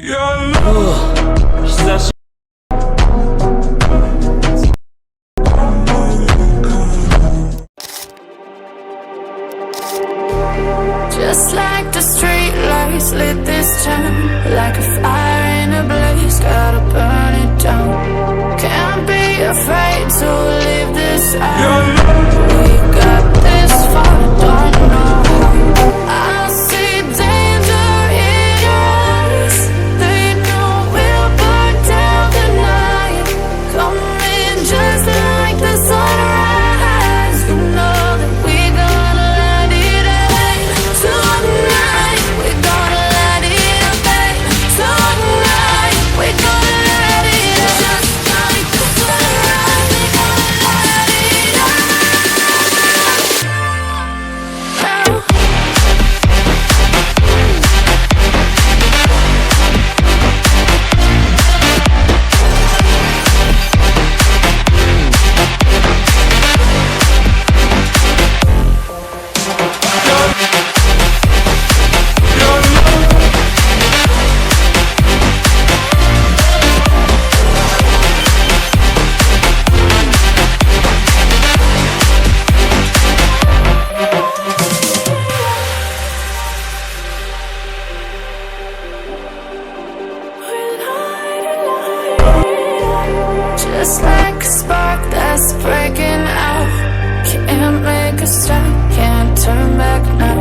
久し Just like the street lights lit this town, like a fire in a blaze, gotta burn it down. Can't be afraid to leave this out. We got this far, don't know how. I see danger in your eyes. They know we'll burn down the night. Coming just like the sunrise. You know that we gonna let it out. Tonight, we're gonna let it out. Tonight, we're gonna let it out. Just like the sunrise, we're gonna let it out. Just like a spark that's breaking out. Can't make a stop, can't turn back now.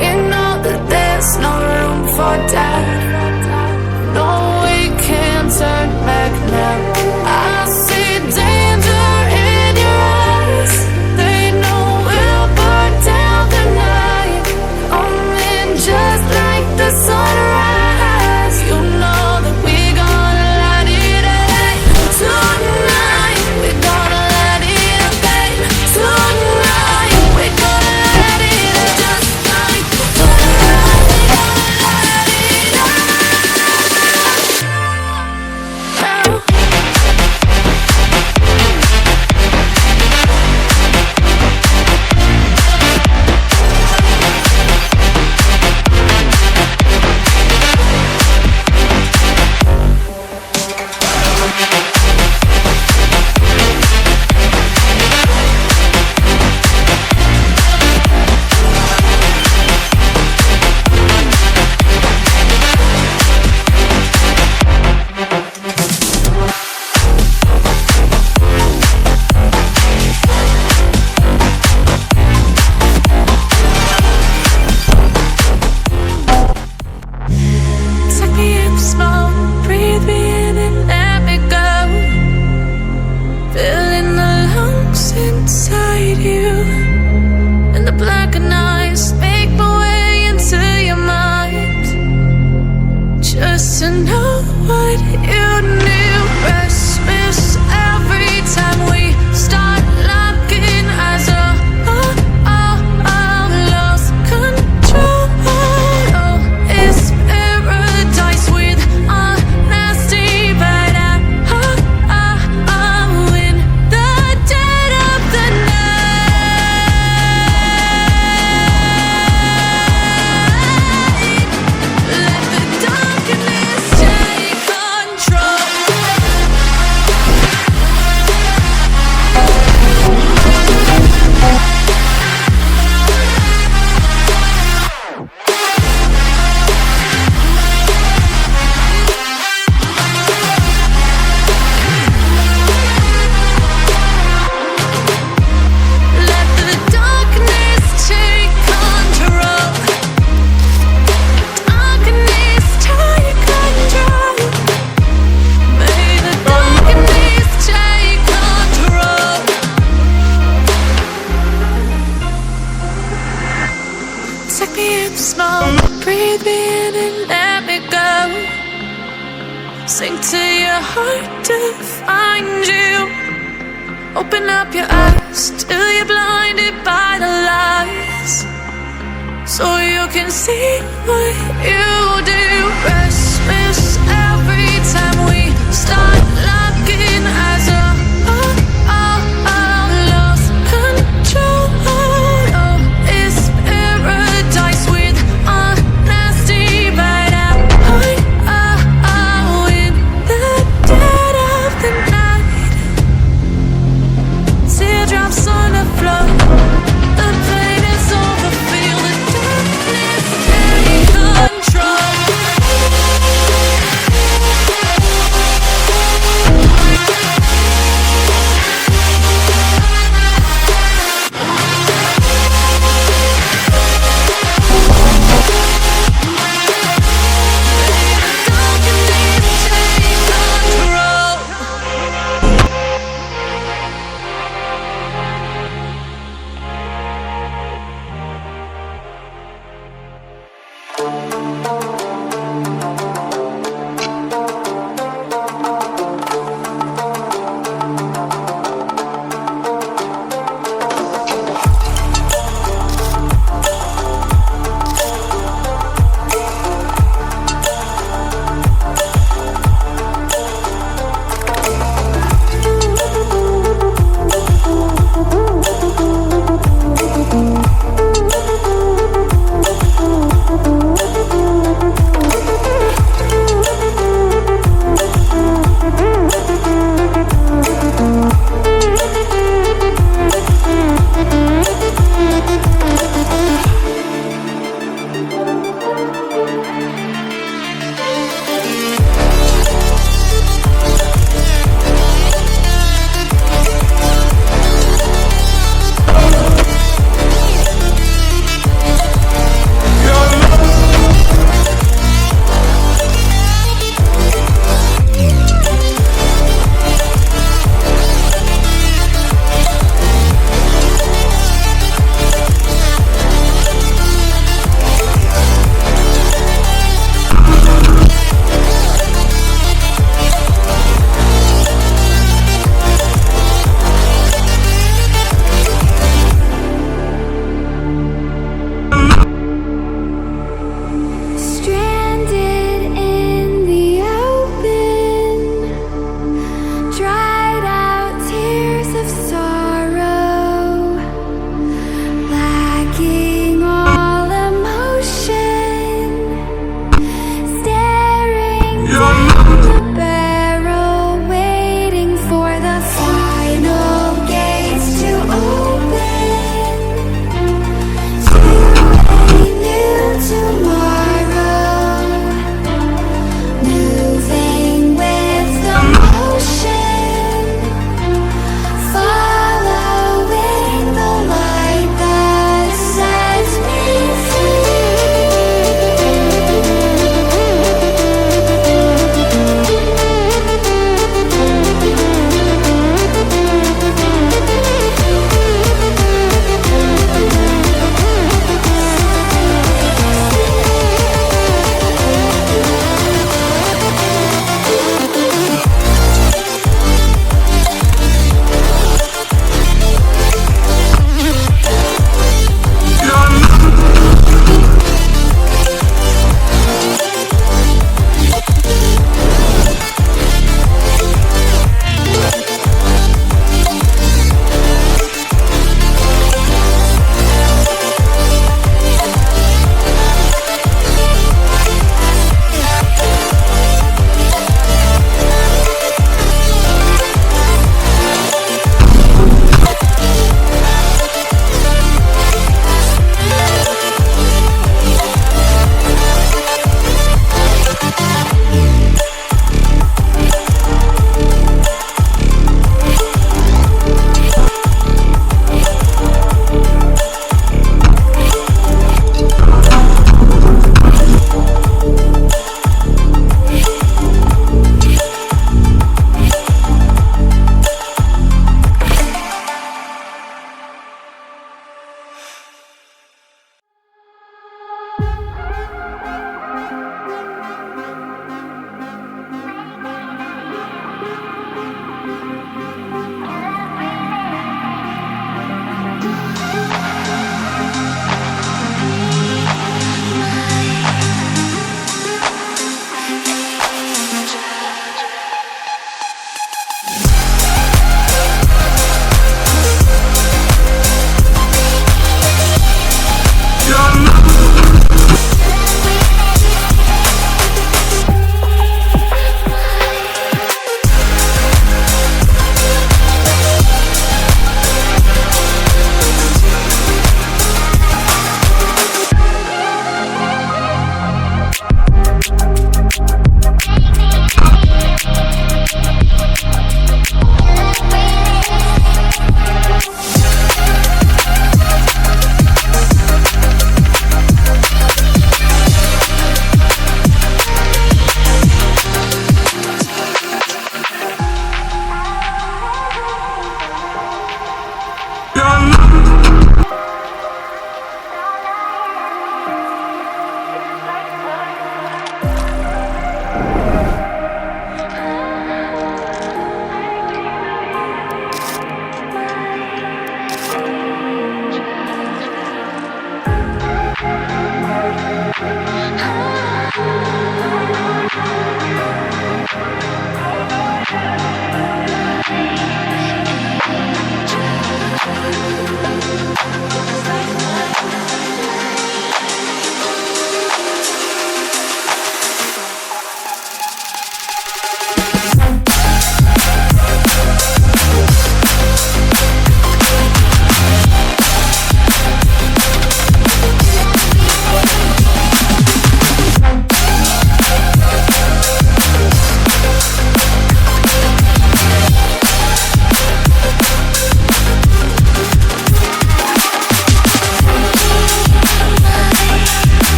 We know that there's no room for doubt. No, we can't turn back now. I see danger in your eyes. They know we'll burn down the night. Coming just like the sunrise. You know that we gonna let it out. Tonight, we're gonna let it out. Tonight, we're gonna let it out. Just like the sunrise, we're gonna let it out. Take me in the smoke, breathe me in and let me go. Filling the lungs inside you, and the blackened eyes make my way into your mind. Just to know what you knew. Restless every time we start locking eyes. Lost control. Oh, it's paradise with a nasty bite out. In the dead of the night. Let the darkness take control. Let the darkness take control. Darkness take control. May the darkness take control. Take me in the smoke, breathe me in and let me go. Sink to your heart to find you. Open up your eyes till you're blinded by the lies, so you can see what you do. Restless every time we start locking eyes. Lost control. Oh, it's paradise with a nasty bite out.